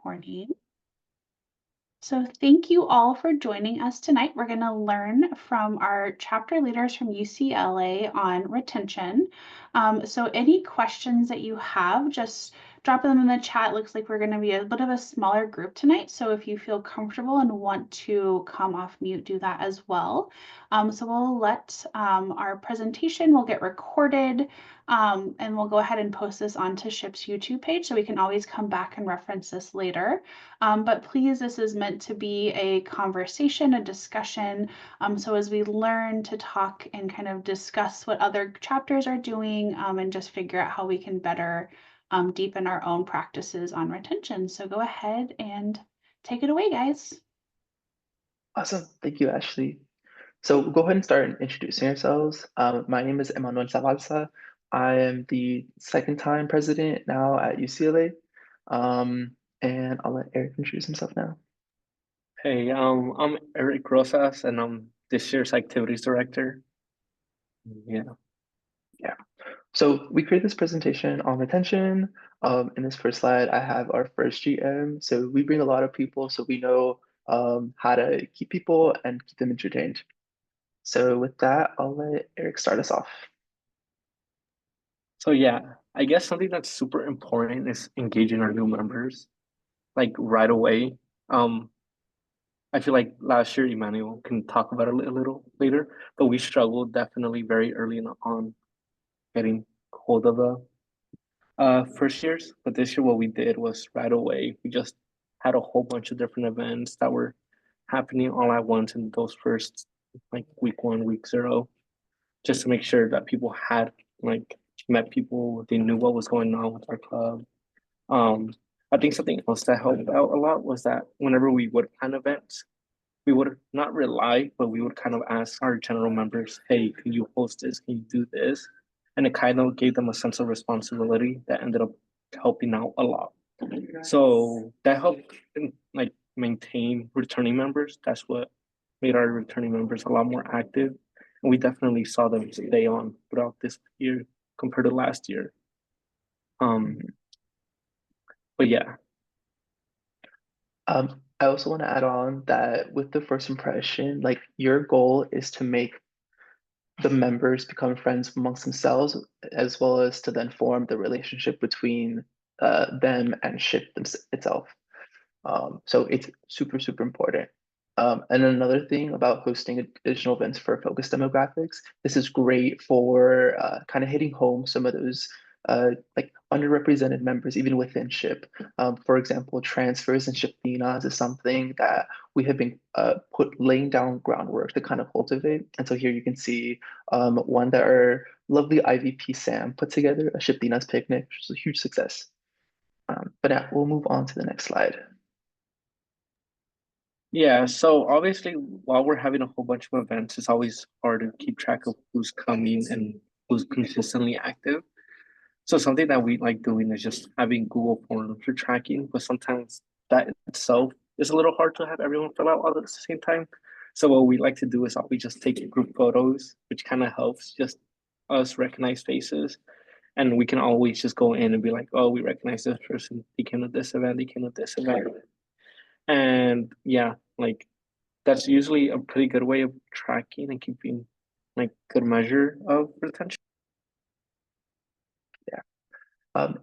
recording. So thank you all for joining us tonight. We're going to learn from our chapter leaders from UCLA on retention. So any questions that you have, just drop them in the chat. It looks like we're going to be a bit of a smaller group tonight. So if you feel comfortable and want to come off mute, do that as well. So we'll let our presentation will get recorded. And we'll go ahead and post this onto SHPE's YouTube page so we can always come back and reference this later. But please, this is meant to be a conversation, a discussion. So as we learn to talk and kind of discuss what other chapters are doing and just figure out how we can better deepen our own practices on retention. So go ahead and take it away, guys. Awesome. Thank you, Ashley. So we'll go ahead and start introducing ourselves. My name is Emmanuel Zavalza. I am the second time president now at UCLA. And I'll let Eric introduce himself now. Hey, I'm Eric Rosas, and I'm this year's activities director. Yeah. So we created this presentation on retention. In this first slide, I have our first GM. So we bring a lot of people so we know how to keep people and keep them entertained. So with that, I'll let Eric start us off. So yeah, I guess something that's super important is engaging our new members, like right away. I feel like last year Emmanuel can talk about it a little later, but we struggled definitely very early on getting hold of the first years. But this year what we did was right away, we just had a whole bunch of different events that were happening all at once in those first like week 1, week 0, just to make sure that people had like met people, they knew what was going on with our club. I think something else that helped out a lot was that whenever we would plan events, we would not rely, but we would kind of ask our general members, hey, can you host this? Can you do this? And it kind of gave them a sense of responsibility that ended up helping out a lot. So that helped like maintain returning members. That's what made our returning members a lot more active. And we definitely saw them stay on throughout this year compared to last year. But yeah. I also want to add on that with the first impression, like your goal is to make the members become friends amongst themselves, as well as to then form the relationship between them and SHPE itself. So it's super, super important. And another thing about hosting additional events for focused demographics, this is great for kind of hitting home some of those like underrepresented members, even within SHPE. For example, transfers and SHPE is something that we have been laying down groundwork to kind of cultivate. And so here you can see one that our lovely IVP Sam put together, a SHPE picnic, which was a huge success. But now we'll move on to the next slide. Yeah, so obviously, while we're having a whole bunch of events, it's always hard to keep track of who's coming and who's consistently active. So something that we like doing is just having Google Forms for tracking, but sometimes that itself is a little hard to have everyone fill out all at the same time. So what we like to do is we just take group photos, which kind of helps just us recognize faces. And we can always just go in and be like, oh, we recognize this person. They came to this event, they came to this event. And yeah, like that's usually a pretty good way of tracking and keeping like good measure of retention.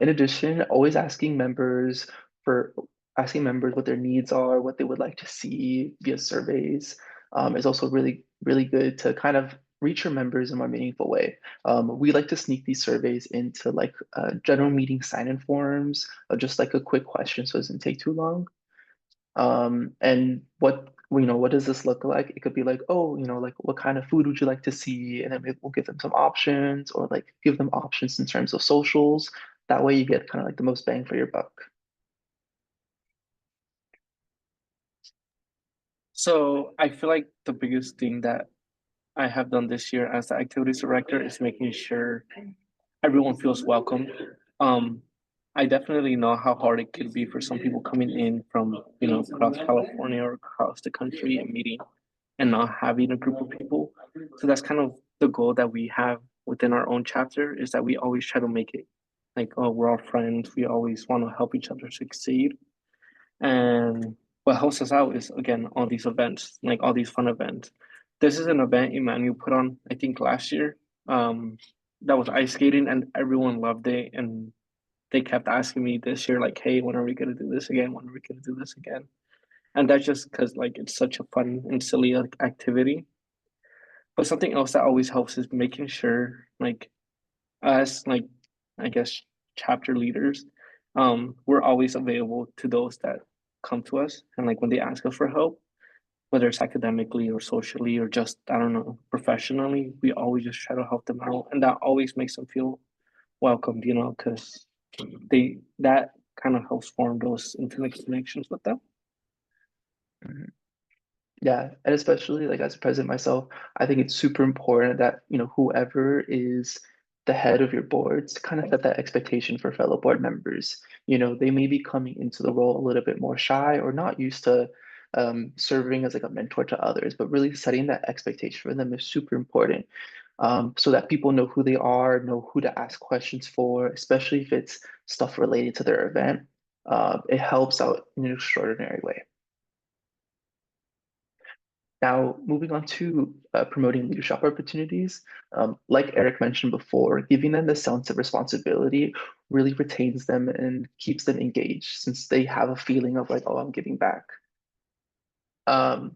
In addition, always asking members what their needs are, what they would like to see via surveys, is also really, really good to kind of reach your members in a more meaningful way. We like to sneak these surveys into like general meeting sign-in forms, just like a quick question so it doesn't take too long. And what does this look like? It could be like, oh, like what kind of food would you like to see? And then we'll give them some options, or like give them options in terms of socials. That way you get kind of like the most bang for your buck. So I feel like the biggest thing that I have done this year as the activities director is making sure everyone feels welcome. Um, I definitely know how hard it could be for some people coming in from, across California or across the country and meeting and not having a group of people. So that's kind of the goal that we have within our own chapter, is that we always try to make it like, oh, we're all friends. We always want to help each other succeed. And what helps us out is again all these events, like all these fun events. This is an event Emmanuel put on, I think last year. That was ice skating, and everyone loved it. And they kept asking me this year, like, "Hey, when are we gonna do this again? When are we gonna do this again?" And that's just because like it's such a fun and silly activity. But something else that always helps is making sure, like us, like I guess chapter leaders, we're always available to those that come to us, and like when they ask us for help, whether it's academically or socially or just I don't know professionally, we always just try to help them out, and that always makes them feel welcomed, because that kind of helps form those intimate connections with them. Mhm. Yeah, and especially like as a president myself, I think it's super important that, whoever is the head of your boards kind of set that expectation for fellow board members. They may be coming into the role a little bit more shy or not used to serving as like a mentor to others, but really setting that expectation for them is super important. So that people know who they are, know who to ask questions for, especially if it's stuff related to their event. It helps out in an extraordinary way. Now, moving on to promoting leadership opportunities, like Eric mentioned before, giving them the sense of responsibility really retains them and keeps them engaged since they have a feeling of like, oh, I'm giving back. Um,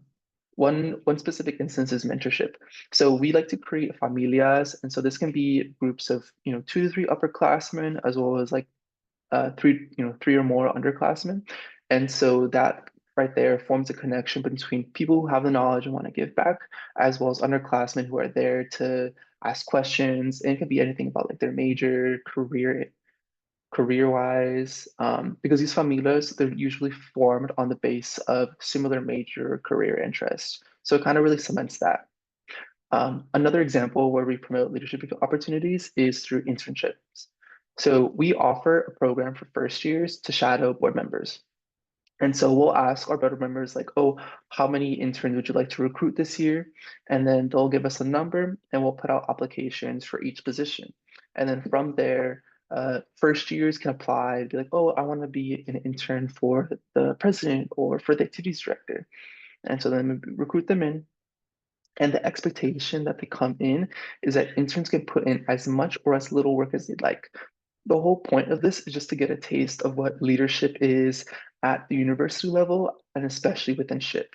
one specific instance is mentorship. So we like to create familias, and so this can be groups of 2 to 3 upperclassmen as well as like three or more underclassmen. And so that right there forms a connection between people who have the knowledge and want to give back, as well as underclassmen who are there to ask questions. And it can be anything about like their major, career-wise, because these familias, they're usually formed on the base of similar major career interests. So it kind of really cements that. Another example where we promote leadership opportunities is through internships. So we offer a program for first years to shadow board members. And so we'll ask our board members like, oh, how many interns would you like to recruit this year? And then they'll give us a number and we'll put out applications for each position. And then from there, first years can apply, be like, oh, I want to be an intern for the president or for the activities director. And so then we recruit them in, and the expectation that they come in is that interns can put in as much or as little work as they'd like. The whole point of this is just to get a taste of what leadership is at the university level and especially within SHIP.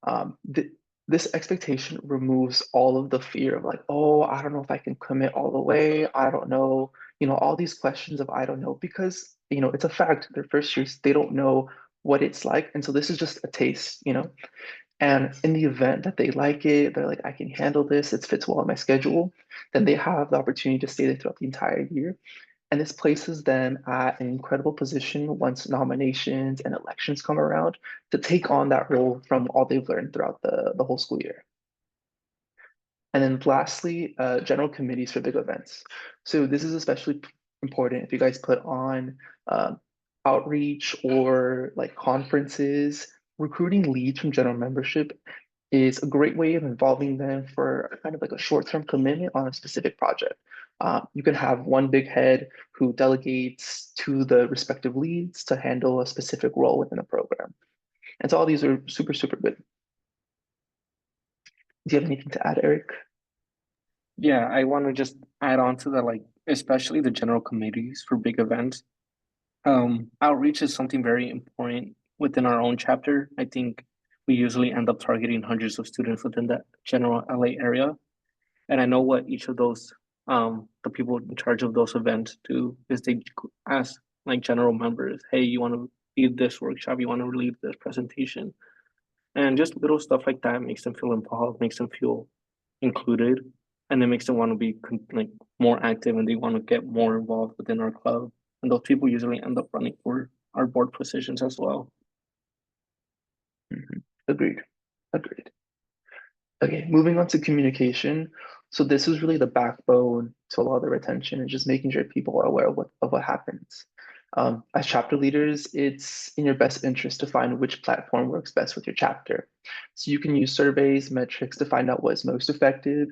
Um, th this expectation removes all of the fear of like, oh, I don't know if I can commit all the way. I don't know, all these questions of I don't know, because, it's a fact. Their first years, they don't know what it's like. And so this is just a taste. And in the event that they like it, they're like, I can handle this, it fits well in my schedule, then they have the opportunity to stay there throughout the entire year. And this places them at an incredible position once nominations and elections come around to take on that role from all they've learned throughout the whole school year. And then lastly, general committees for big events. So this is especially important if you guys put on uh, outreach or like conferences. Recruiting leads from general membership is a great way of involving them for kind of like a short-term commitment on a specific project. You can have one big head who delegates to the respective leads to handle a specific role within a program. And so all these are super, super good. Do you have anything to add, Eric? Yeah, I want to just add on to that, like especially the general committees for big events. Outreach is something very important within our own chapter. I think we usually end up targeting hundreds of students within the general LA area. And I know what each of those, the people in charge of those events do is they ask like general members, hey, you want to lead this workshop? You want to lead this presentation? And just little stuff like that makes them feel involved, makes them feel included, and it makes them want to be like more active and they want to get more involved within our club. And those people usually end up running for our board positions as well. Mhm. Agreed. Agreed. Okay, moving on to communication. So this is really the backbone to a lot of the retention and just making sure people are aware of what happens. As chapter leaders, it's in your best interest to find which platform works best with your chapter. So you can use surveys, metrics to find out what is most effective.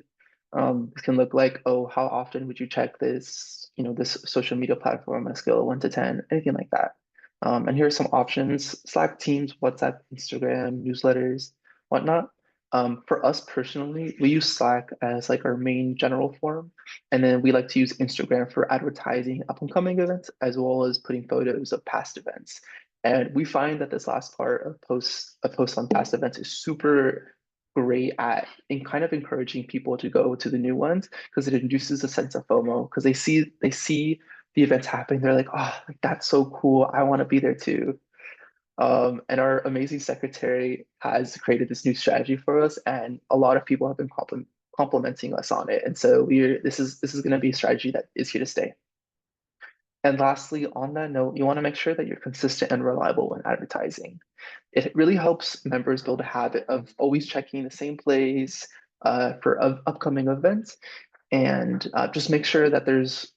It can look like, oh, how often would you check this social media platform on a scale of 1 to 10, anything like that. And here are some options: Slack, Teams, WhatsApp, Instagram, newsletters, whatnot. For us personally, we use Slack as like our main general forum, and then we like to use Instagram for advertising up and coming events as well as putting photos of past events. And we find that this last part of posts on past events is super great at in kind of encouraging people to go to the new ones because it induces a sense of FOMO because they see the events happening. They're like, oh, like, that's so cool. I want to be there too. And our amazing secretary has created this new strategy for us, and a lot of people have been complimenting us on it. And so we're this is going to be a strategy that is here to stay. And lastly, on that note, you want to make sure that you're consistent and reliable when advertising. It really helps members build a habit of always checking the same place for upcoming events, and just make sure that there's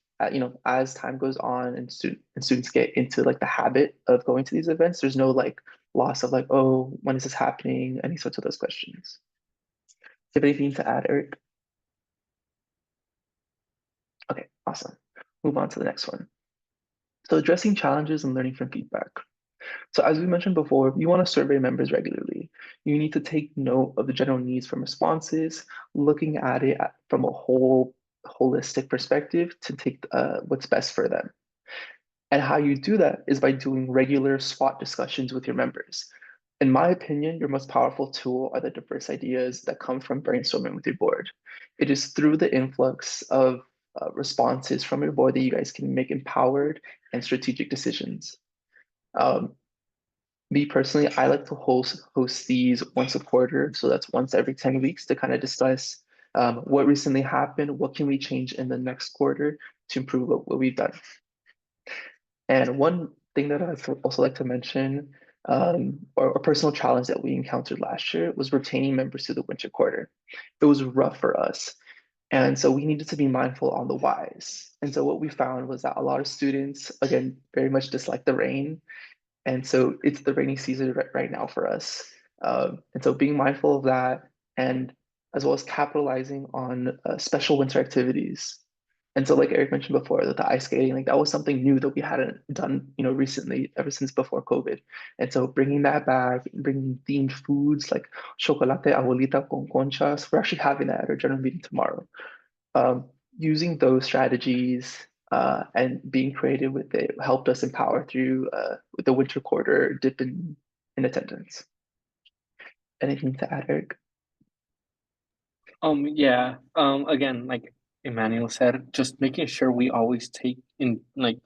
as time goes on and students get into like the habit of going to these events, there's no like loss of like, oh, when is this happening, any sorts of those questions. Do you have anything to add, Eric? Okay, awesome. Move on to the next one. So addressing challenges and learning from feedback. So as we mentioned before, if you want to survey members regularly, you need to take note of the general needs from responses, looking at it from a holistic perspective to take what's best for them. And how you do that is by doing regular SWOT discussions with your members. In my opinion, your most powerful tool are the diverse ideas that come from brainstorming with your board. It is through the influx of responses from your board that you guys can make empowered and strategic decisions. Um, Me personally, I like to host these once a quarter, so that's once every 10 weeks to kind of discuss what recently happened, what can we change in the next quarter to improve what we've done. And one thing that I'd also like to mention, or a personal challenge that we encountered last year, was retaining members to the winter quarter. It was rough for us. And so we needed to be mindful on the whys. And so what we found was that a lot of students, again, very much dislike the rain. And so it's the rainy season right now for us. And so being mindful of that, and as well as capitalizing on special winter activities. And so like Eric mentioned before, that the ice skating, like that was something new that we hadn't done, recently, ever since before COVID. And so bringing that back, bringing themed foods like chocolate abuelita con conchas, we're actually having that at our general meeting tomorrow. Using those strategies and being creative with it helped us empower through with the winter quarter dip in attendance. Anything to add, Eric? Yeah. Again, like Emmanuel said, just making sure we always take in like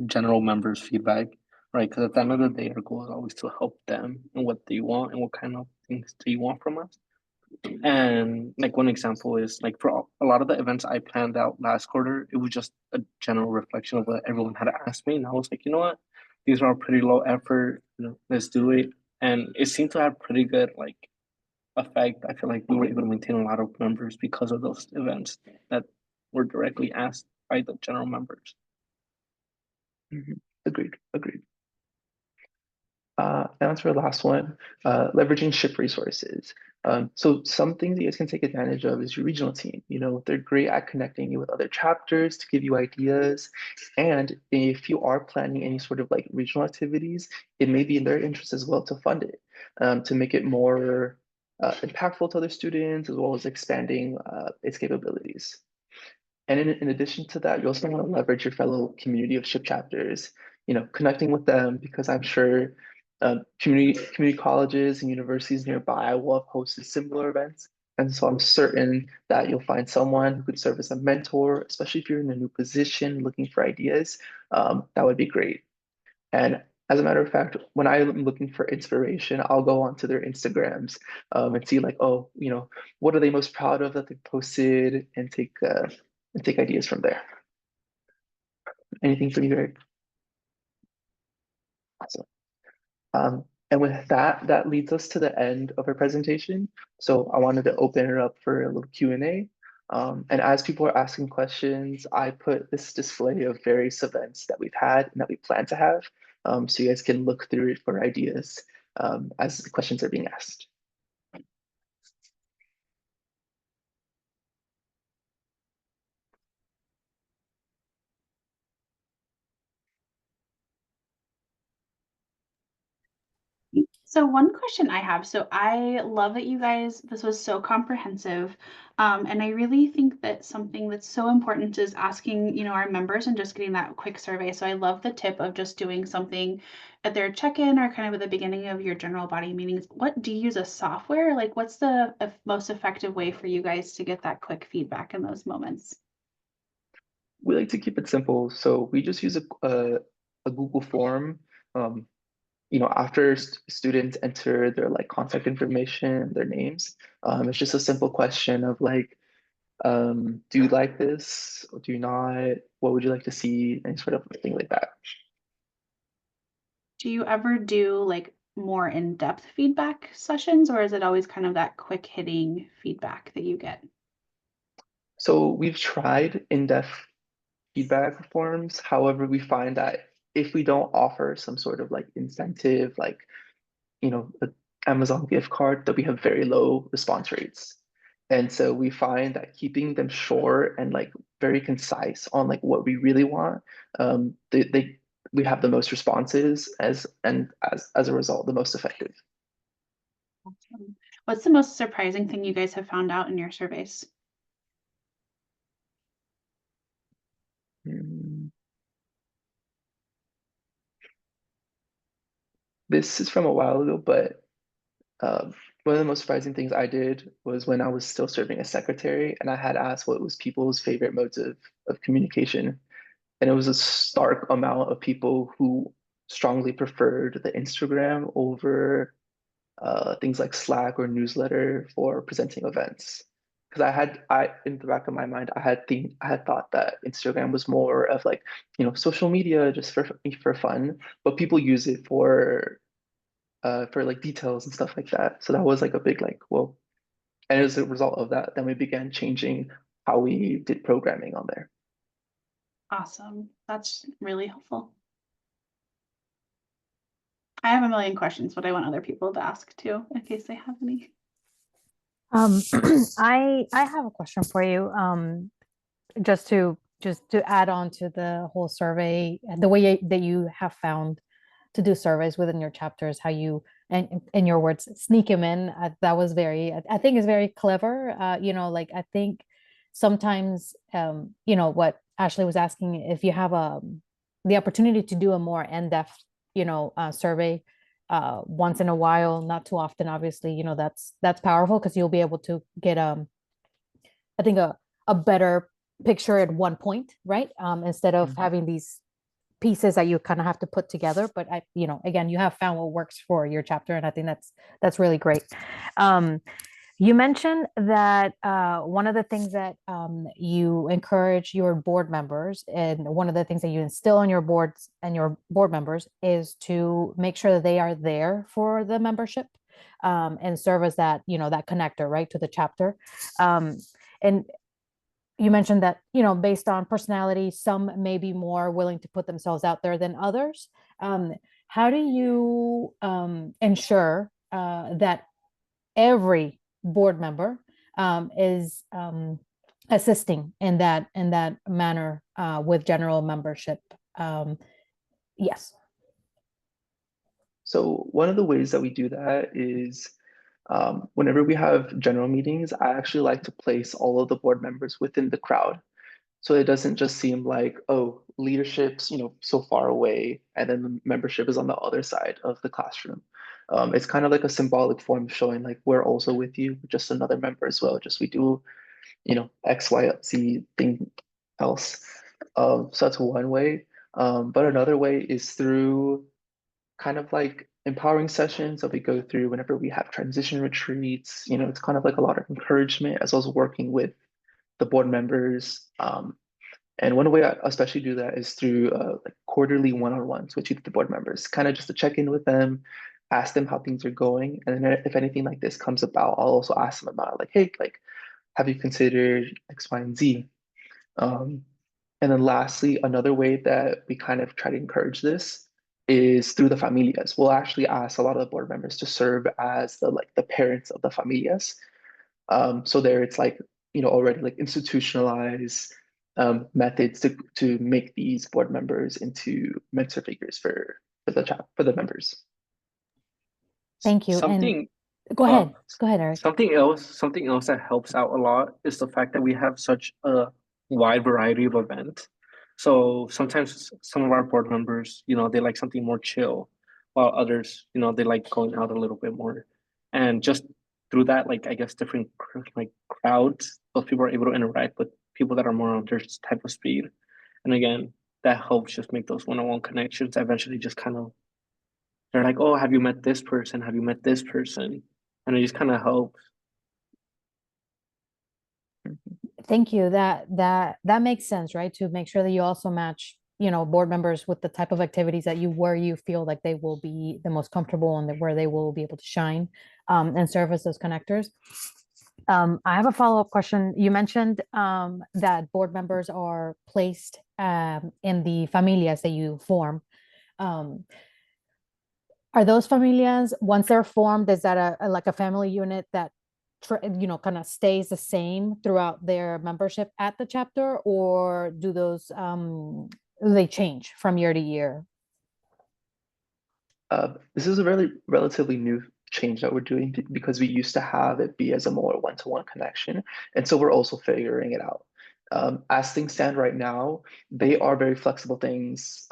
general members' feedback, right? Because at the end of the day, our goal is always to help them and what they want and what kind of things do you want from us. And like one example is like for a lot of the events I planned out last quarter, it was just a general reflection of what everyone had asked me, and I was like, you know what, these are pretty low effort, let's do it, and it seemed to have pretty good like effect. I feel like we were able to maintain a lot of members because of those events that were directly asked by the general members. Mhm. Agreed, agreed. And that's our last one, leveraging ship resources. So some things you guys can take advantage of is your regional team. They're great at connecting you with other chapters to give you ideas. And if you are planning any sort of like regional activities, it may be in their interest as well to fund it, to make it more impactful to other students, as well as expanding its capabilities. And in addition to that, you also want to leverage your fellow community of ship chapters, connecting with them because I'm sure community colleges and universities nearby will have hosted similar events. And so I'm certain that you'll find someone who could serve as a mentor, especially if you're in a new position looking for ideas. That would be great. And as a matter of fact, when I'm looking for inspiration, I'll go onto their Instagrams and see like, oh, what are they most proud of that they posted, and take ideas from there. Anything for you, Eric? Awesome. And with that, that leads us to the end of our presentation. So I wanted to open it up for a little Q&A. And as people are asking questions, I put this display of various events that we've had and that we plan to have. So you guys can look through it for ideas as the questions are being asked. So one question I have, so I love that you guys, this was so comprehensive. And I really think that something that's so important is asking, our members and just getting that quick survey. So I love the tip of just doing something at their check-in or kind of at the beginning of your general body meetings. What do you use a software? Like what's the most effective way for you guys to get that quick feedback in those moments? We like to keep it simple, so we just use a Google form. Um, after students enter their like contact information, their names, it's just a simple question of like, do you like this or do you not? What would you like to see? Any sort of thing like that. Do you ever do like more in-depth feedback sessions, or is it always kind of that quick hitting feedback that you get? So we've tried in-depth feedback forms. However, we find that if we don't offer some sort of like incentive, like the Amazon gift card, that we have very low response rates. And so we find that keeping them short and like very concise on like what we really want, we have the most responses as a result, the most effective. Awesome. What's the most surprising thing you guys have found out in your surveys? Hmm. This is from a while ago, but one of the most surprising things I did was when I was still serving as secretary, and I had asked what was people's favorite modes of communication. And it was a stark amount of people who strongly preferred the Instagram over things like Slack or newsletter for presenting events. Because I in the back of my mind, I had thought that Instagram was more of like, social media just for fun, but people use it for like details and stuff like that. So that was like a big like, whoa. And as a result of that, then we began changing how we did programming on there. Awesome. That's really helpful. I have a million questions, but I want other people to ask too, in case they have any. Um, I have a question for you. Just to add on to the whole survey, the way that you have found to do surveys within your chapters, how you, and in your words, sneak them in. That was I think is very clever. Like I think sometimes, what Ashley was asking, if you have the opportunity to do a more in-depth, survey once in a while, not too often, obviously, that's powerful because you'll be able to get I think a better picture at one point, right? Instead of having these pieces that you kind of have to put together. But again, you have found what works for your chapter, and I think that's really great. You mentioned that one of the things that you encourage your board members, and one of the things that you instill on your boards and your board members, is to make sure that they are there for the membership, and serve as that connector, right, to the chapter. And you mentioned that, based on personality, some may be more willing to put themselves out there than others. How do you ensure that every board member is assisting in that manner with general membership? Yes. So one of the ways that we do that is whenever we have general meetings, I actually like to place all of the board members within the crowd. So it doesn't just seem like, oh, leadership's, so far away, and then the membership is on the other side of the classroom. It's kind of like a symbolic form showing like we're also with you, just another member as well. Just we do, X, Y, Z thing else. So that's one way. But another way is through kind of like empowering sessions that we go through whenever we have transition retreats. It's kind of like a lot of encouragement as well as working with the board members. And one way I especially do that is through like quarterly one-on-ones with each of the board members, kind of just to check in with them, ask them how things are going. And then if anything like this comes about, I'll also ask them about like, hey, like, have you considered X, Y, and Z? Um, and then lastly, another way that we kind of try to encourage this is through the familias. We'll actually ask a lot of the board members to serve as the parents of the familias. So there it's like, already like institutionalized methods to make these board members into mentor figures for the members. Thank you. And Something go uh ahead. Go ahead, Eric. something else that helps out a lot is the fact that we have such a wide variety of events. So sometimes some of our board members, they like something more chill, while others, they like going out a little bit more. And just through that, like I guess different like crowds, those people are able to interact with people that are more on their type of speed. And again, that helps just make those one-on-one connections eventually just kind of they're like, oh, have you met this person? Have you met this person? And it just kind of helps. Thank you. That makes sense, right? To make sure that you also match, board members with the type of activities that where you feel like they will be the most comfortable and where they will be able to shine, and serve as those connectors. I have a follow-up question. You mentioned that board members are placed in the familias that you form. Um, are those familias, once they're formed, is that like a family unit that kind of stays the same throughout their membership at the chapter, or do those they change from year to year? This is a really relatively new change that we're doing because we used to have it be as a more one-to-one connection, and so we're also figuring it out. As things stand right now, they are very flexible things.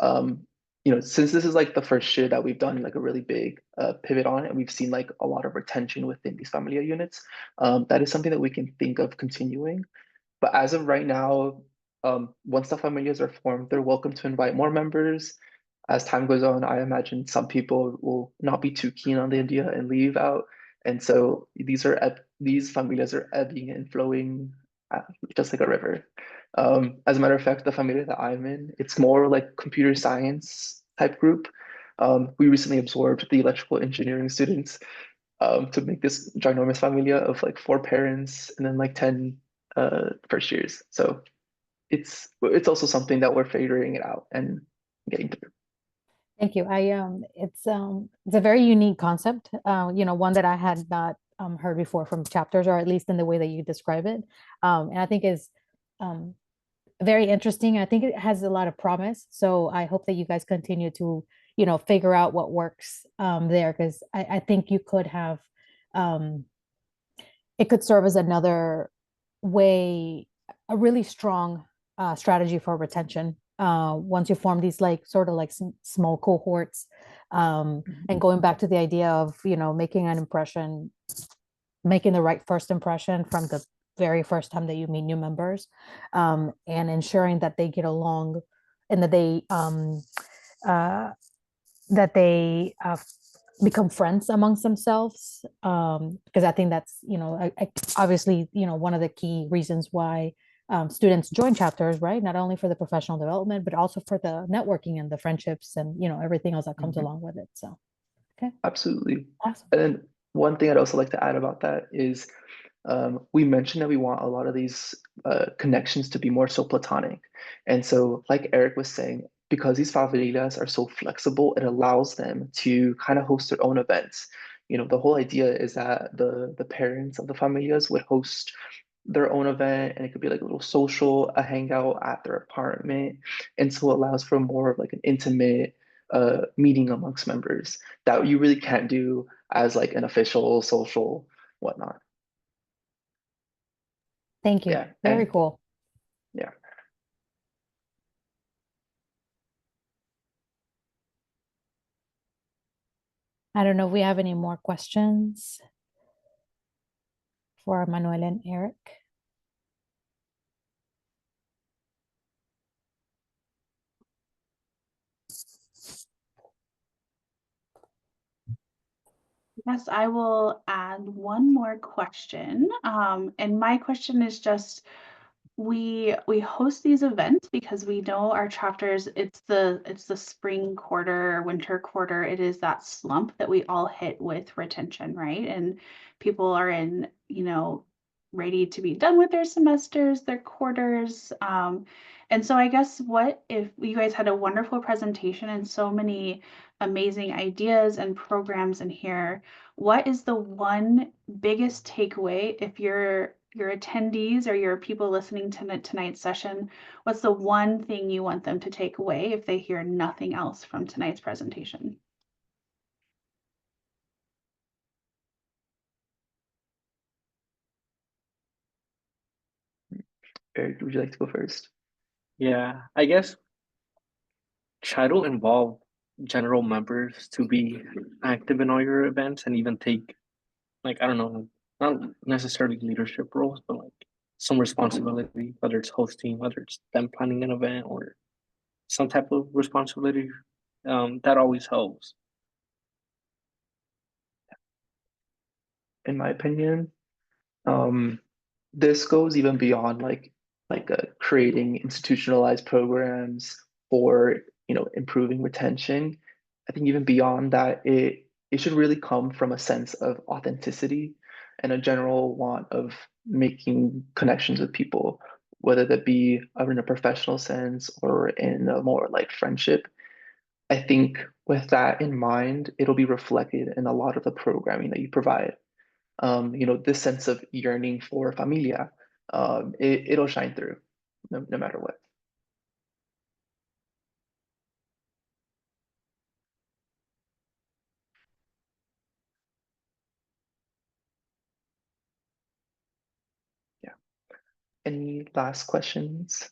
Since this is like the first year that we've done like a really big pivot on, and we've seen like a lot of retention within these familia units, that is something that we can think of continuing. But as of right now, once the familias are formed, they're welcome to invite more members. As time goes on, I imagine some people will not be too keen on the idea and leave out. And so these familias are ebbing and flowing just like a river. As a matter of fact, the familia that I'm in, it's more like computer science type group. We recently absorbed the electrical engineering students to make this ginormous familia of like 4 parents and then like 10 first years. So it's also something that we're figuring it out and getting through. Thank you. It's a very unique concept, one that I had not heard before from chapters, or at least in the way that you describe it. And I think is very interesting. I think it has a lot of promise. So I hope that you guys continue to, figure out what works there, because I think you could have, it could serve as another way, a really strong strategy for retention. Once you form these like sort of like small cohorts, and going back to the idea of, making an impression, making the right first impression from the very first time that you meet new members, and ensuring that they get along and that they become friends amongst themselves, because I think that's obviously one of the key reasons why students join chapters, right? Not only for the professional development, but also for the networking and the friendships and everything else that comes along with it. So okay, Absolutely. awesome. And then one thing I'd also like to add about that is we mentioned that we want a lot of these connections to be more so platonic. And so, like Eric was saying, because these favelitas are so flexible, it allows them to kind of host their own events. The whole idea is that the parents of the familias would host their own event, and it could be like a little social, a hangout at their apartment. And so it allows for more of like an intimate meeting amongst members that you really can't do as like an official social whatnot. Thank you. Yeah, Very and cool. yeah. I don't know if we have any more questions for Manuel and Eric. Yes, I will add one more question. And my question is just, we host these events because we know our chapters, it's the spring quarter or winter quarter. It is that slump that we all hit with retention, right? And people are in, ready to be done with their semesters, their quarters. And so I guess what if you guys had a wonderful presentation and so many amazing ideas and programs in here, what is the one biggest takeaway if your attendees or your people listening to tonight's session, what's the one thing you want them to take away if they hear nothing else from tonight's presentation? Eric, would you like to go first? Yeah, I guess try to involve general members to be active in all your events and even take, like, I don't know, not necessarily leadership roles, but like some responsibility, whether it's hosting, whether it's them planning an event or some type of responsibility. That always helps. In my opinion, um, this goes even beyond creating institutionalized programs or improving retention. I think even beyond that, it should really come from a sense of authenticity and a general want of making connections with people, whether that be in a professional sense or in a more like friendship. I think with that in mind, it'll be reflected in a lot of the programming that you provide. This sense of yearning for familia, it'll shine through no matter what. Yeah. Any last questions?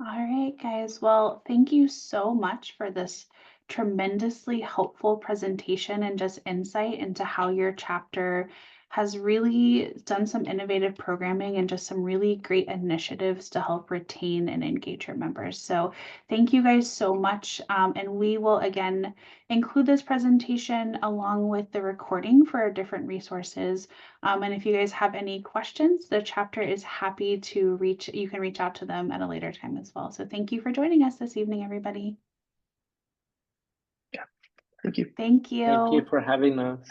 All right, guys. Well, thank you so much for this tremendously helpful presentation and just insight into how your chapter has really done some innovative programming and just some really great initiatives to help retain and engage your members. So thank you guys so much. And we will again include this presentation along with the recording for our different resources. And if you guys have any questions, the chapter is happy to you can reach out to them at a later time as well. So thank you for joining us this evening, everybody. Yeah. Thank you. Thank Thank you you. for having us.